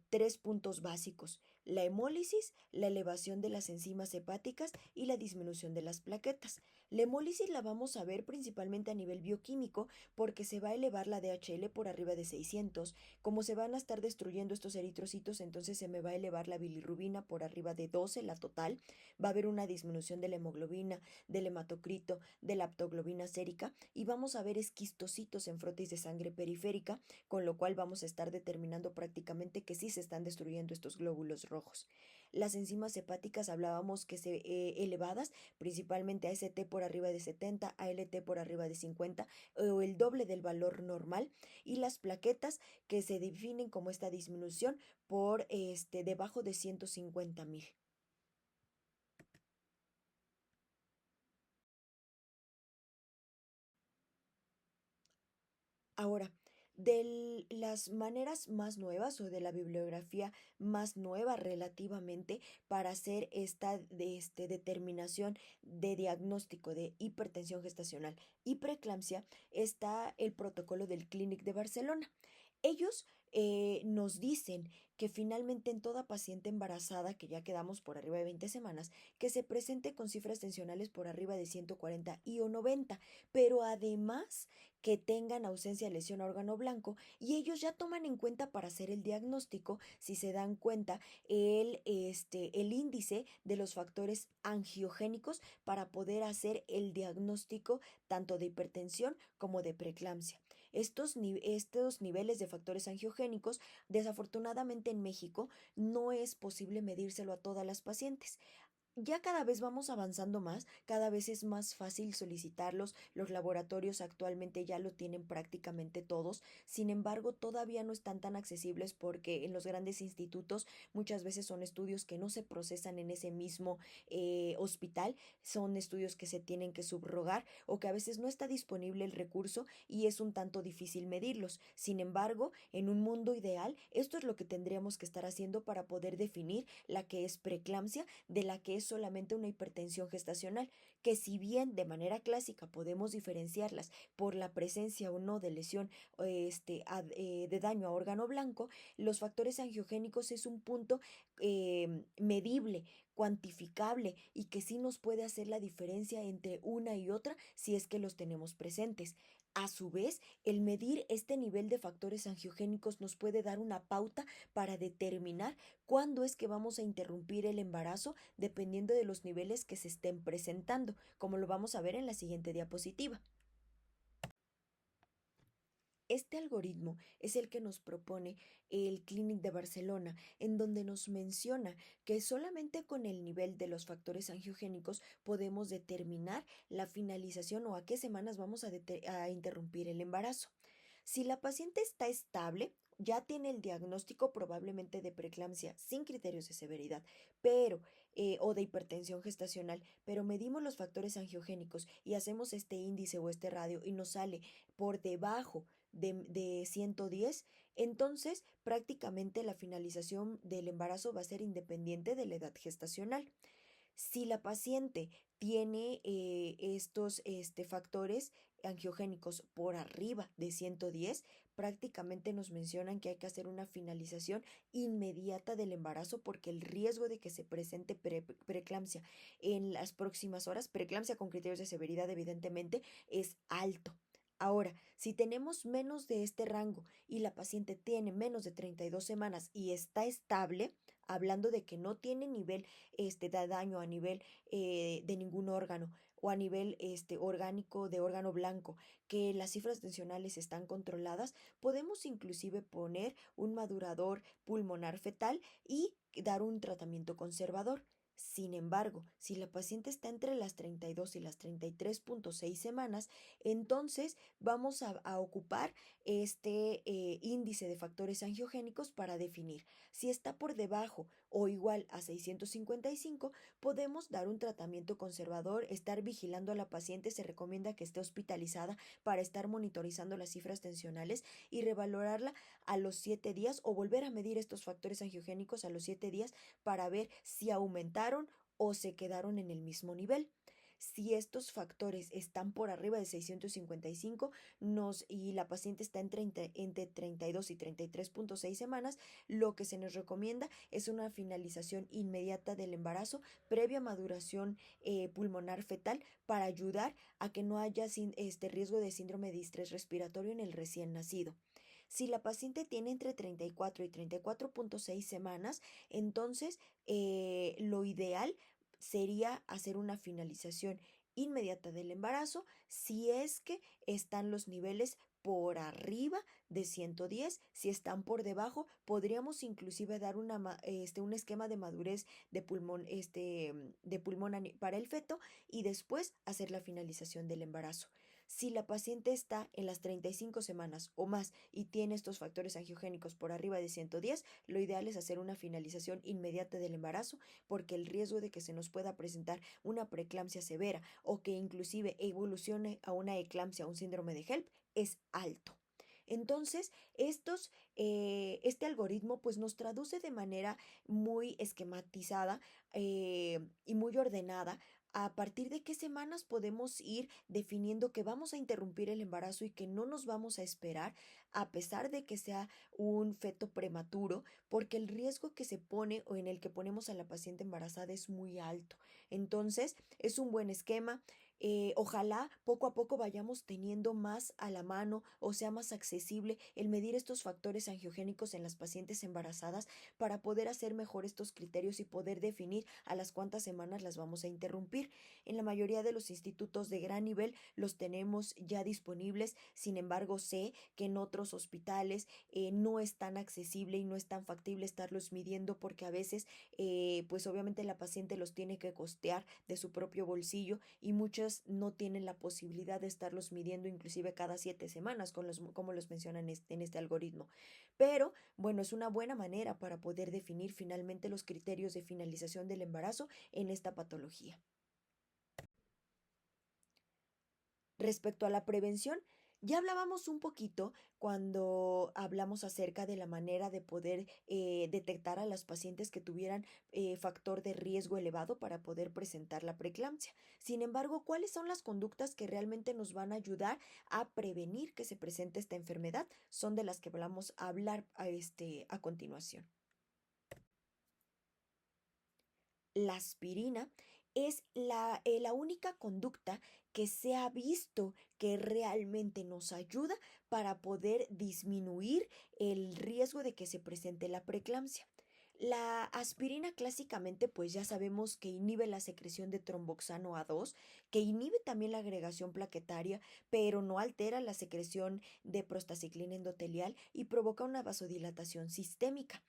tres puntos básicos: la hemólisis, la elevación de las enzimas hepáticas y la disminución de las plaquetas. La hemólisis la vamos a ver principalmente a nivel bioquímico, porque se va a elevar la DHL por arriba de 600. Como se van a estar destruyendo estos eritrocitos, entonces se me va a elevar la bilirrubina por arriba de 12, la total. Va a haber una disminución de la hemoglobina, del hematocrito, de la aptoglobina sérica, y vamos a ver esquistocitos en frotis de sangre periférica, con lo cual vamos a estar determinando prácticamente que sí se están destruyendo estos glóbulos rojos. Las enzimas hepáticas hablábamos que se elevadas, principalmente AST por arriba de 70, ALT por arriba de 50, o el doble del valor normal, y las plaquetas, que se definen como esta disminución por debajo de 150,000. Ahora, de las maneras más nuevas o de la bibliografía más nueva relativamente para hacer esta determinación de diagnóstico de hipertensión gestacional y preeclampsia, está el protocolo del Clínic de Barcelona. Ellos nos dicen que finalmente en toda paciente embarazada, que ya quedamos por arriba de 20 semanas, que se presente con cifras tensionales por arriba de 140 y o 90, pero además que tengan ausencia de lesión a órgano blanco, y ellos ya toman en cuenta para hacer el diagnóstico, si se dan cuenta, el índice de los factores angiogénicos para poder hacer el diagnóstico tanto de hipertensión como de preeclampsia. Estos niveles de factores angiogénicos, desafortunadamente en México, no es posible medírselo a todas las pacientes. Ya cada vez vamos avanzando más, cada vez es más fácil solicitarlos, los laboratorios actualmente ya lo tienen prácticamente todos. Sin embargo, todavía no están tan accesibles, porque en los grandes institutos muchas veces son estudios que no se procesan en ese mismo hospital, son estudios que se tienen que subrogar, o que a veces no está disponible el recurso y es un tanto difícil medirlos. Sin embargo, en un mundo ideal, esto es lo que tendríamos que estar haciendo para poder definir la que es preeclampsia de la que es solamente una hipertensión gestacional, que si bien de manera clásica podemos diferenciarlas por la presencia o no de lesión de daño a órgano blanco, los factores angiogénicos es un punto medible, cuantificable, y que sí nos puede hacer la diferencia entre una y otra si es que los tenemos presentes. A su vez, el medir este nivel de factores angiogénicos nos puede dar una pauta para determinar cuándo es que vamos a interrumpir el embarazo, dependiendo de los niveles que se estén presentando, como lo vamos a ver en la siguiente diapositiva. Este algoritmo es el que nos propone el Clínic de Barcelona, en donde nos menciona que solamente con el nivel de los factores angiogénicos podemos determinar la finalización o a qué semanas vamos a interrumpir el embarazo. Si la paciente está estable, ya tiene el diagnóstico probablemente de preeclampsia sin criterios de severidad, pero o de hipertensión gestacional, pero medimos los factores angiogénicos y hacemos este índice o este radio y nos sale por debajo de 110, entonces prácticamente la finalización del embarazo va a ser independiente de la edad gestacional. Si la paciente tiene estos factores angiogénicos por arriba de 110, prácticamente nos mencionan que hay que hacer una finalización inmediata del embarazo porque el riesgo de que se presente preeclampsia en las próximas horas, preeclampsia con criterios de severidad evidentemente, es alto. Ahora, si tenemos menos de este rango y la paciente tiene menos de 32 semanas y está estable, hablando de que no tiene nivel de daño a nivel de ningún órgano o a nivel orgánico de órgano blanco, que las cifras tensionales están controladas, podemos inclusive poner un madurador pulmonar fetal y dar un tratamiento conservador. Sin embargo, si la paciente está entre las 32 y las 33.6 semanas, entonces vamos a ocupar este índice de factores angiogénicos para definir. Si está por debajo o igual a 655, podemos dar un tratamiento conservador, estar vigilando a la paciente, se recomienda que esté hospitalizada para estar monitorizando las cifras tensionales y revalorarla a los 7 días o volver a medir estos factores angiogénicos a los 7 días para ver si aumentaron o se quedaron en el mismo nivel. Si estos factores están por arriba de 655 y la paciente está entre 32 y 33.6 semanas, lo que se nos recomienda es una finalización inmediata del embarazo previa maduración pulmonar fetal para ayudar a que no haya riesgo de síndrome de distrés respiratorio en el recién nacido. Si la paciente tiene entre 34 y 34.6 semanas, entonces lo ideal sería hacer una finalización inmediata del embarazo si es que están los niveles por arriba de 110, si están por debajo, podríamos inclusive dar un esquema de madurez de pulmón para el feto y después hacer la finalización del embarazo. Si la paciente está en las 35 semanas o más y tiene estos factores angiogénicos por arriba de 110, lo ideal es hacer una finalización inmediata del embarazo porque el riesgo de que se nos pueda presentar una preeclampsia severa o que inclusive evolucione a una eclampsia o un síndrome de HELP es alto. Entonces, este algoritmo pues nos traduce de manera muy esquematizada y muy ordenada a partir de qué semanas podemos ir definiendo que vamos a interrumpir el embarazo y que no nos vamos a esperar a pesar de que sea un feto prematuro, porque el riesgo que se pone o en el que ponemos a la paciente embarazada es muy alto. Entonces, es un buen esquema. Ojalá poco a poco vayamos teniendo más a la mano o sea más accesible el medir estos factores angiogénicos en las pacientes embarazadas para poder hacer mejor estos criterios y poder definir a las cuántas semanas las vamos a interrumpir. En la mayoría de los institutos de gran nivel los tenemos ya disponibles, sin embargo sé que en otros hospitales no es tan accesible y no es tan factible estarlos midiendo porque a veces pues obviamente la paciente los tiene que costear de su propio bolsillo y muchas no tienen la posibilidad de estarlos midiendo inclusive cada 7 semanas como los mencionan en este algoritmo. Pero bueno, es una buena manera para poder definir finalmente los criterios de finalización del embarazo en esta patología. Respecto a la prevención, ya hablábamos un poquito cuando hablamos acerca de la manera de poder detectar a las pacientes que tuvieran factor de riesgo elevado para poder presentar la preeclampsia. Sin embargo, ¿cuáles son las conductas que realmente nos van a ayudar a prevenir que se presente esta enfermedad? Son de las que vamos a hablar a continuación. La aspirina es la única conducta que se ha visto que realmente nos ayuda para poder disminuir el riesgo de que se presente la preeclampsia. La aspirina clásicamente pues ya sabemos que inhibe la secreción de tromboxano A2, que inhibe también la agregación plaquetaria, pero no altera la secreción de prostaciclina endotelial y provoca una vasodilatación sistémica.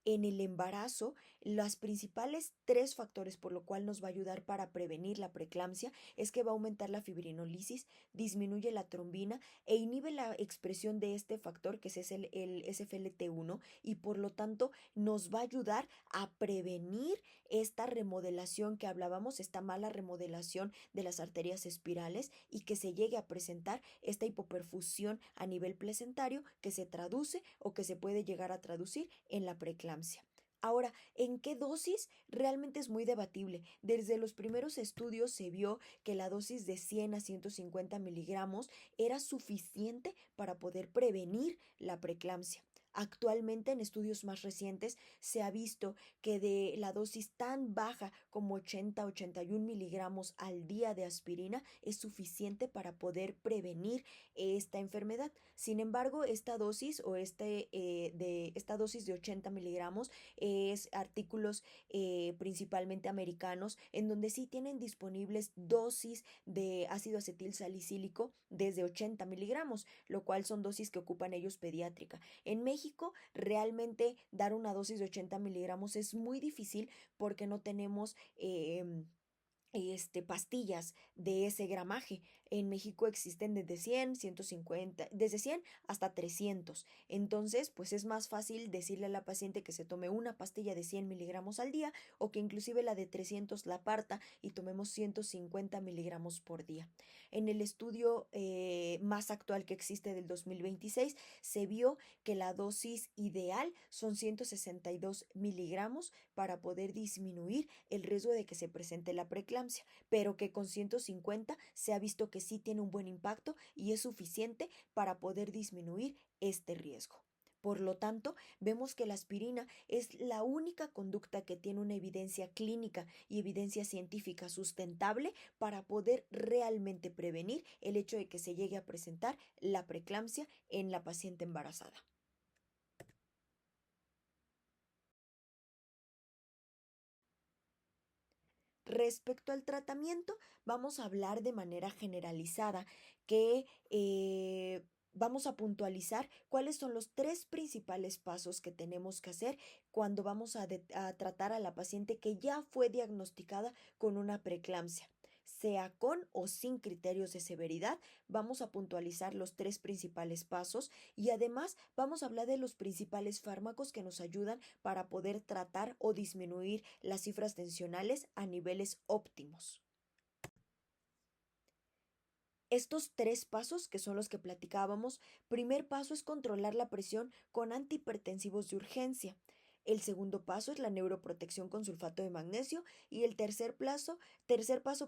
En el embarazo, los principales tres factores por lo cual nos va a ayudar para prevenir la preeclampsia es que va a aumentar la fibrinolisis, disminuye la trombina e inhibe la expresión de este factor que es el SFLT1 y por lo tanto nos va a ayudar a prevenir esta remodelación que hablábamos, esta mala remodelación de las arterias espirales y que se llegue a presentar esta hipoperfusión a nivel placentario que se traduce o que se puede llegar a traducir en la preeclampsia. Ahora, ¿en qué dosis? Realmente es muy debatible. Desde los primeros estudios se vio que la dosis de 100 a 150 miligramos era suficiente para poder prevenir la preeclampsia. Actualmente, en estudios más recientes, se ha visto que de la dosis tan baja como 80-81 miligramos al día de aspirina es suficiente para poder prevenir esta enfermedad. Sin embargo, esta dosis o esta dosis de 80 miligramos es artículos principalmente americanos, en donde sí tienen disponibles dosis de ácido acetil salicílico desde 80 miligramos, lo cual son dosis que ocupan ellos pediátrica. En México, realmente dar una dosis de 80 miligramos es muy difícil porque no tenemos pastillas de ese gramaje. En México existen desde 100, 150, desde 100 hasta 300. Entonces, pues es más fácil decirle a la paciente que se tome una pastilla de 100 miligramos al día o que inclusive la de 300 la parta y tomemos 150 miligramos por día. En el estudio más actual que existe del 2026, se vio que la dosis ideal son 162 miligramos para poder disminuir el riesgo de que se presente la preeclampsia, pero que con 150 se ha visto que sí tiene un buen impacto y es suficiente para poder disminuir este riesgo. Por lo tanto, vemos que la aspirina es la única conducta que tiene una evidencia clínica y evidencia científica sustentable para poder realmente prevenir el hecho de que se llegue a presentar la preeclampsia en la paciente embarazada. Respecto al tratamiento, vamos a hablar de manera generalizada que vamos a puntualizar cuáles son los tres principales pasos que tenemos que hacer cuando vamos a tratar a la paciente que ya fue diagnosticada con una preeclampsia. Sea con o sin criterios de severidad, vamos a puntualizar los tres principales pasos y además vamos a hablar de los principales fármacos que nos ayudan para poder tratar o disminuir las cifras tensionales a niveles óptimos. Estos tres pasos, que son los que platicábamos, primer paso es controlar la presión con antihipertensivos de urgencia. El segundo paso es la neuroprotección con sulfato de magnesio y el tercer paso,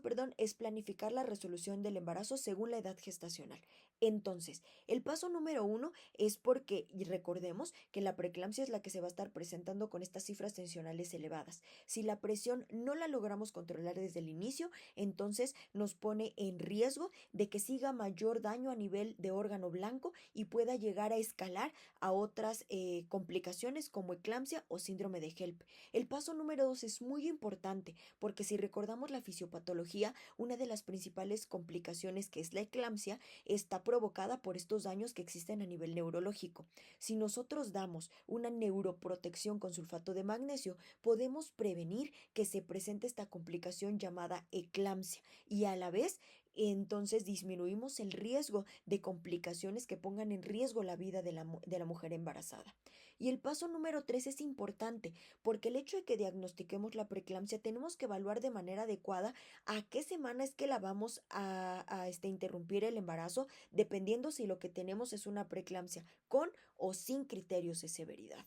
perdón, es planificar la resolución del embarazo según la edad gestacional. Entonces, el paso número 1 es porque, y recordemos que la preeclampsia es la que se va a estar presentando con estas cifras tensionales elevadas. Si la presión no la logramos controlar desde el inicio, entonces nos pone en riesgo de que siga mayor daño a nivel de órgano blanco y pueda llegar a escalar a otras complicaciones como eclampsia o síndrome de HELP. El paso número 2 es muy importante porque si recordamos la fisiopatología, una de las principales complicaciones que es la eclampsia está provocada por estos daños que existen a nivel neurológico. Si nosotros damos una neuroprotección con sulfato de magnesio, podemos prevenir que se presente esta complicación llamada eclampsia y a la vez entonces disminuimos el riesgo de complicaciones que pongan en riesgo la vida de la mujer embarazada. Y el paso número 3 es importante porque el hecho de que diagnostiquemos la preeclampsia tenemos que evaluar de manera adecuada a qué semana es que la vamos a interrumpir el embarazo, dependiendo si lo que tenemos es una preeclampsia con o sin criterios de severidad.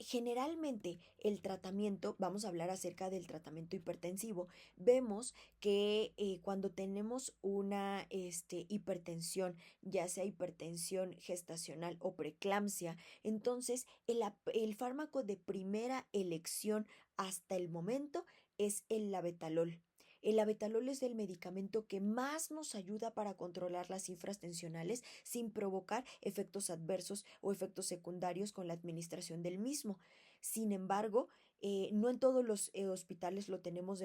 Generalmente el tratamiento, vamos a hablar acerca del tratamiento hipertensivo, vemos que cuando tenemos una hipertensión, ya sea hipertensión gestacional o preeclampsia, entonces el fármaco de primera elección hasta el momento es el labetalol. El labetalol es el medicamento que más nos ayuda para controlar las cifras tensionales sin provocar efectos adversos o efectos secundarios con la administración del mismo. Sin embargo, No en todos los hospitales lo tenemos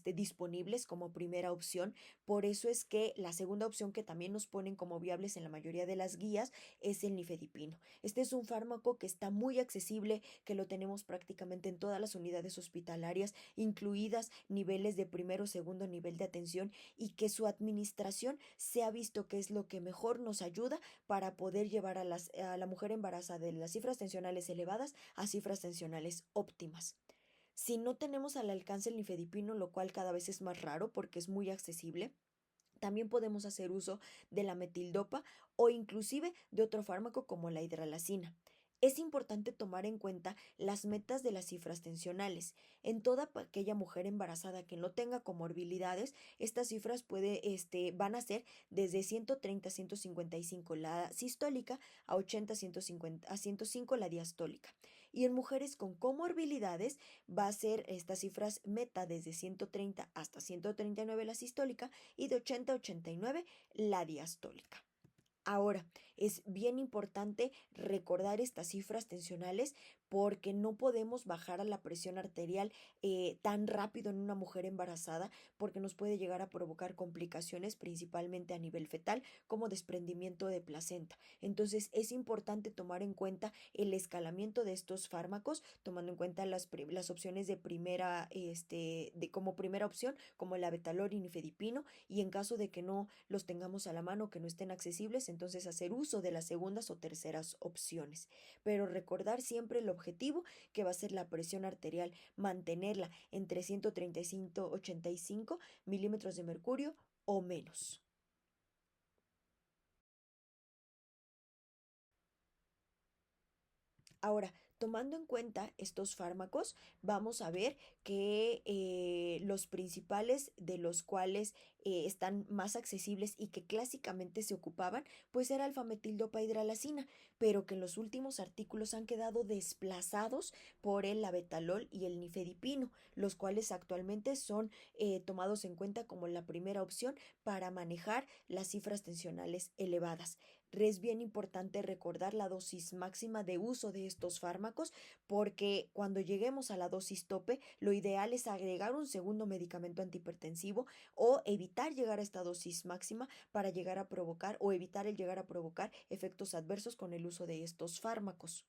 disponibles como primera opción, por eso es que la segunda opción que también nos ponen como viables en la mayoría de las guías es el nifedipino. Este es un fármaco que está muy accesible, que lo tenemos prácticamente en todas las unidades hospitalarias, incluidas niveles de primero o segundo nivel de atención, y que su administración se ha visto que es lo que mejor nos ayuda para poder llevar a la mujer embarazada de las cifras tensionales elevadas a cifras tensionales óptimas. Si no tenemos al alcance el nifedipino, lo cual cada vez es más raro porque es muy accesible, también podemos hacer uso de la metildopa o inclusive de otro fármaco como la hidralazina. Es importante tomar en cuenta las metas de las cifras tensionales. En toda aquella mujer embarazada que no tenga comorbilidades, estas cifras van a ser desde 130 a 155 la sistólica, a 80 a 105 la diastólica. Y en mujeres con comorbilidades va a ser estas cifras meta desde 130 hasta 139 la sistólica y de 80 a 89 la diastólica. Ahora, es bien importante recordar estas cifras tensionales porque no podemos bajar a la presión arterial tan rápido en una mujer embarazada porque nos puede llegar a provocar complicaciones principalmente a nivel fetal como desprendimiento de placenta. Entonces es importante tomar en cuenta el escalamiento de estos fármacos, tomando en cuenta las opciones de como primera opción, como el abetalol y nifedipino, y en caso de que no los tengamos a la mano, que no estén accesibles, entonces hacer uso de las segundas o terceras opciones. Pero recordar siempre el objetivo, que va a ser la presión arterial, mantenerla entre 130 y 185 milímetros de mercurio o menos. Ahora, tomando en cuenta estos fármacos, vamos a ver que los principales de los cuales están más accesibles y que clásicamente se ocupaban, pues era alfametildopa hidralazina, pero que en los últimos artículos han quedado desplazados por el labetalol y el nifedipino, los cuales actualmente son tomados en cuenta como la primera opción para manejar las cifras tensionales elevadas. Es bien importante recordar la dosis máxima de uso de estos fármacos porque cuando lleguemos a la dosis tope, lo ideal es agregar un segundo medicamento antihipertensivo o evitar llegar a esta dosis máxima para llegar a provocar o evitar el llegar a provocar efectos adversos con el uso de estos fármacos.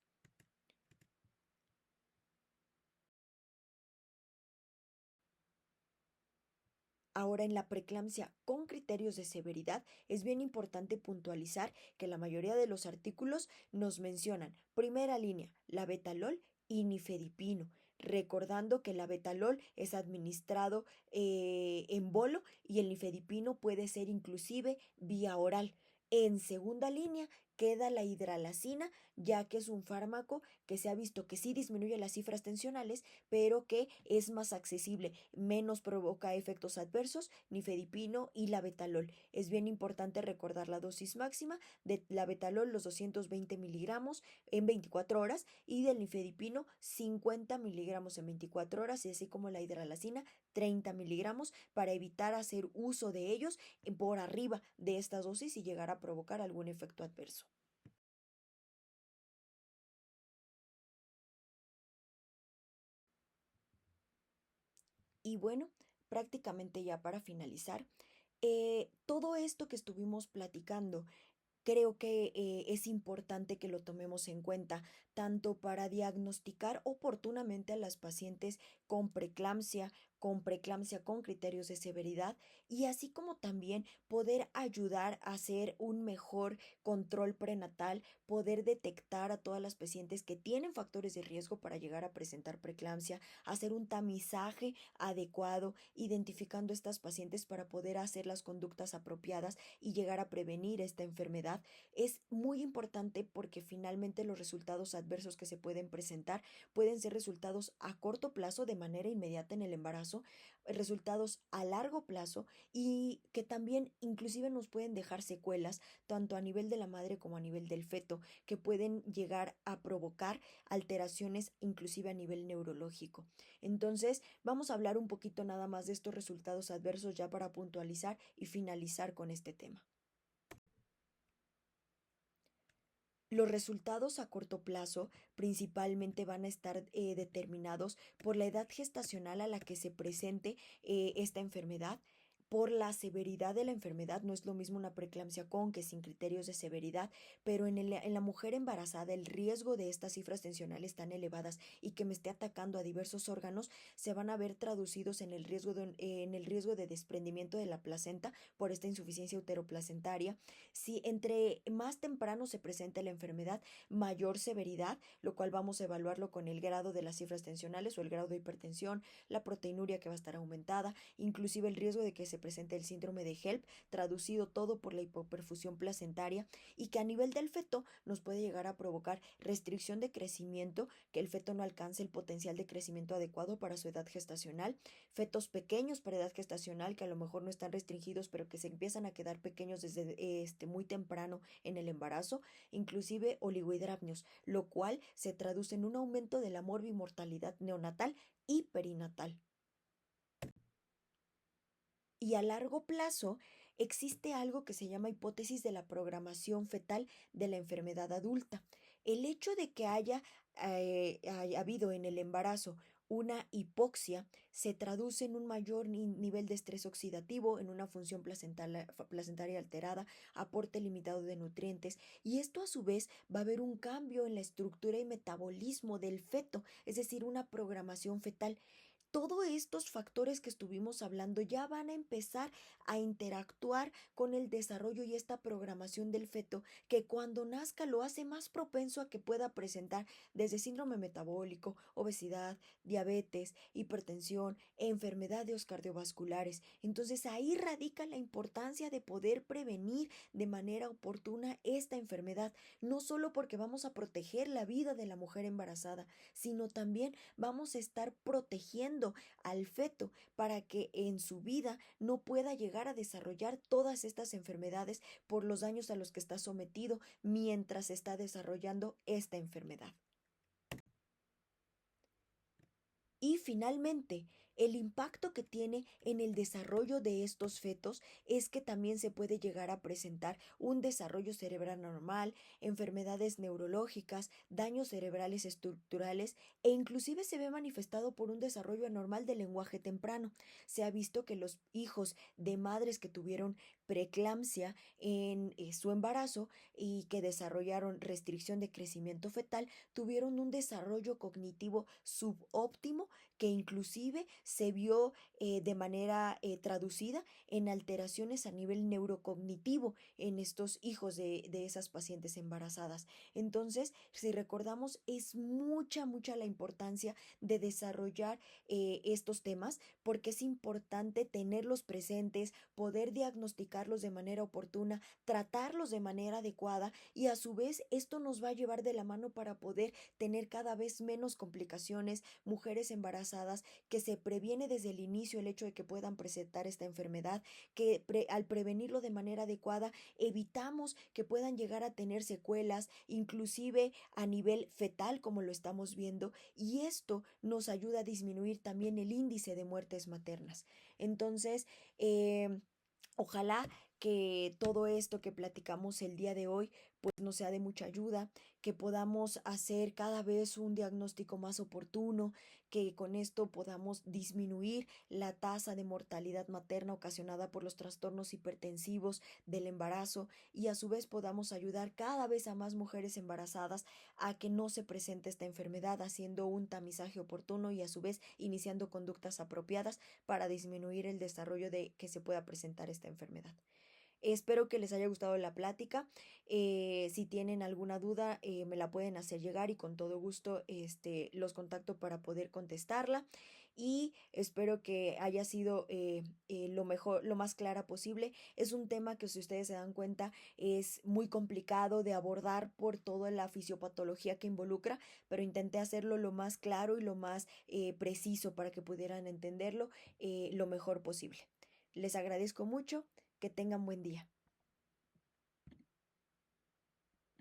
Ahora, en la preeclampsia con criterios de severidad, es bien importante puntualizar que la mayoría de los artículos nos mencionan, primera línea, la betalol y nifedipino, recordando que la betalol es administrado en bolo y el nifedipino puede ser inclusive vía oral. En segunda línea queda la hidralazina, ya que es un fármaco que se ha visto que sí disminuye las cifras tensionales, pero que es más accesible, menos provoca efectos adversos, nifedipino y la betalol. Es bien importante recordar la dosis máxima de la betalol, los 220 miligramos en 24 horas, y del nifedipino 50 miligramos en 24 horas, y así como la hidralazina 30 miligramos, para evitar hacer uso de ellos por arriba de esta dosis y llegar a provocar algún efecto adverso. Y bueno, prácticamente ya para finalizar, todo esto que estuvimos platicando, creo que es importante que lo tomemos en cuenta, tanto para diagnosticar oportunamente a las pacientes con preeclampsia con criterios de severidad, y así como también poder ayudar a hacer un mejor control prenatal, poder detectar a todas las pacientes que tienen factores de riesgo para llegar a presentar preeclampsia, hacer un tamizaje adecuado, identificando estas pacientes para poder hacer las conductas apropiadas y llegar a prevenir esta enfermedad. Es muy importante porque finalmente los resultados adversos que se pueden presentar pueden ser resultados a corto plazo de manera inmediata en el embarazo, resultados a largo plazo, y que también inclusive nos pueden dejar secuelas tanto a nivel de la madre como a nivel del feto, que pueden llegar a provocar alteraciones inclusive a nivel neurológico. Entonces, vamos a hablar un poquito nada más de estos resultados adversos ya para puntualizar y finalizar con este tema. Los resultados a corto plazo principalmente van a estar determinados por la edad gestacional a la que se presente esta enfermedad, por la severidad de la enfermedad. No es lo mismo una preeclampsia con que sin criterios de severidad, pero en la mujer embarazada el riesgo de estas cifras tensionales tan elevadas y que me esté atacando a diversos órganos se van a ver traducidos en el riesgo de desprendimiento de la placenta por esta insuficiencia uteroplacentaria. Si entre más temprano se presenta la enfermedad, mayor severidad, lo cual vamos a evaluarlo con el grado de las cifras tensionales o el grado de hipertensión, la proteinuria que va a estar aumentada, inclusive el riesgo de que se presente el síndrome de HELP, traducido todo por la hipoperfusión placentaria, y que a nivel del feto nos puede llegar a provocar restricción de crecimiento, que el feto no alcance el potencial de crecimiento adecuado para su edad gestacional, fetos pequeños para edad gestacional que a lo mejor no están restringidos, pero que se empiezan a quedar pequeños desde muy temprano en el embarazo, inclusive oligohidramnios, lo cual se traduce en un aumento de la morbimortalidad neonatal y perinatal. Y a largo plazo existe algo que se llama hipótesis de la programación fetal de la enfermedad adulta. El hecho de que haya habido en el embarazo una hipoxia se traduce en un mayor nivel de estrés oxidativo, en una función placentaria alterada, aporte limitado de nutrientes, y esto a su vez va a haber un cambio en la estructura y metabolismo del feto, es decir, una programación fetal. Todos estos factores que estuvimos hablando ya van a empezar a interactuar con el desarrollo y esta programación del feto, que cuando nazca lo hace más propenso a que pueda presentar desde síndrome metabólico, obesidad, diabetes, hipertensión, enfermedades cardiovasculares. Entonces ahí radica la importancia de poder prevenir de manera oportuna esta enfermedad, no solo porque vamos a proteger la vida de la mujer embarazada, sino también vamos a estar protegiendo al feto para que en su vida no pueda llegar a desarrollar todas estas enfermedades por los daños a los que está sometido mientras está desarrollando esta enfermedad. Y finalmente, el impacto que tiene en el desarrollo de estos fetos es que también se puede llegar a presentar un desarrollo cerebral normal, enfermedades neurológicas, daños cerebrales estructurales e inclusive se ve manifestado por un desarrollo anormal del lenguaje temprano. Se ha visto que los hijos de madres que tuvieron preeclampsia en su embarazo y que desarrollaron restricción de crecimiento fetal tuvieron un desarrollo cognitivo subóptimo que inclusive se vio de manera traducida en alteraciones a nivel neurocognitivo en estos hijos de esas pacientes embarazadas. Entonces, si recordamos, es mucha la importancia de desarrollar estos temas porque es importante tenerlos presentes, poder diagnosticarlos de manera oportuna, tratarlos de manera adecuada y a su vez esto nos va a llevar de la mano para poder tener cada vez menos complicaciones, mujeres embarazadas, que se previene desde el inicio el hecho de que puedan presentar esta enfermedad, que al prevenirlo de manera adecuada evitamos que puedan llegar a tener secuelas, inclusive a nivel fetal como lo estamos viendo, y esto nos ayuda a disminuir también el índice de muertes maternas. Entonces, ojalá que todo esto que platicamos el día de hoy pues nos sea de mucha ayuda, que podamos hacer cada vez un diagnóstico más oportuno, que con esto podamos disminuir la tasa de mortalidad materna ocasionada por los trastornos hipertensivos del embarazo y a su vez podamos ayudar cada vez a más mujeres embarazadas a que no se presente esta enfermedad, haciendo un tamizaje oportuno y a su vez iniciando conductas apropiadas para disminuir el desarrollo de que se pueda presentar esta enfermedad. Espero que les haya gustado la plática. Si tienen alguna duda, me la pueden hacer llegar y con todo gusto los contacto para poder contestarla. Y espero que haya sido lo mejor, lo más clara posible. Es un tema que, si ustedes se dan cuenta, es muy complicado de abordar por toda la fisiopatología que involucra, pero intenté hacerlo lo más claro y lo más preciso para que pudieran entenderlo lo mejor posible. Les agradezco mucho. Que tengan buen día.